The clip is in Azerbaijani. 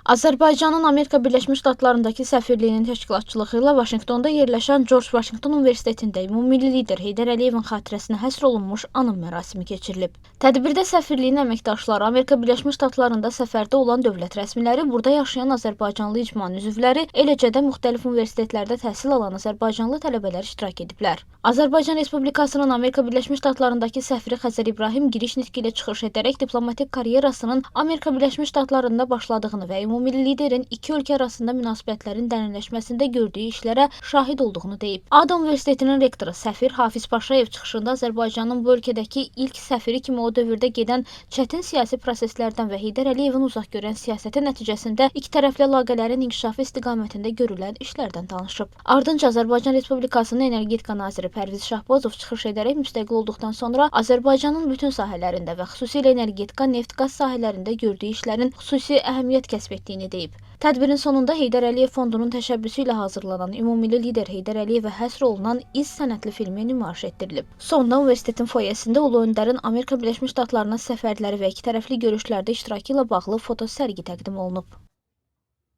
Azərbaycanın Amerika Birləşmiş Ştatlarındakı səfirliyinin təşkilatçılığı ilə Vaşinqtonda yerləşən George Washington Universitetində ümummilli lider Heydər Əliyevin xatirəsinə həsr olunmuş anım mərasimi keçirilib. Tədbirdə səfirliyin əməkdaşları, Amerika Birləşmiş Ştatlarında səfərdə olan dövlət rəsmiləri, burada yaşayan azərbaycanlı icmanın üzvləri, eləcə də müxtəlif universitetlərdə təhsil alan azərbaycanlı tələbələr iştirak ediblər. Azərbaycan Respublikasının Amerika Birləşmiş Ştatlarındakı səfiri Xəzər İbrahim giriş nitqi ilə çıxış edərək diplomatik karyerasının Amerika Birləşmiş Ştatlarında başladığını və ümummilli liderin iki ölkə arasında münasibətlərin dərinləşməsində gördüyü işlərə şahid olduğunu deyib. ADA Universitetinin rektoru səfir Hafiz Paşayev çıxışında Azərbaycanın bu ölkədəki ilk səfiri kimi o dövrdə gedən çətin siyasi proseslərdən və Heydər Əliyevin uzaqgörən siyasəti nəticəsində ikitərəfli əlaqələrin inkişafı istiqamətində görülən işlərdən danışıb. Ardınca Azərbaycan Respublikasının Energetika naziri Pərviz Şahbazov çıxış edərək müstəqil olduqdan sonra Azərbaycanın bütün sahələrində və xüsusilə energetika, neft-qaz sahələrində gördüyü işlərin xüsusi əhəmiyyət kəsb etdiyini deyib. Tədbirin sonunda Heydər Əliyev Fondunun təşəbbüsü ilə hazırlanan ümummilli lider Heydər Əliyevə həsr olunan İz sənədli filmi nümayiş etdirilib. Sonda universitetin foyesində Ulu Öndərin Amerika Birləşmiş Ştatlarına səfərləri və ikitərəfli görüşlərdə iştirakı ilə bağlı fotosərgi təqdim olunub.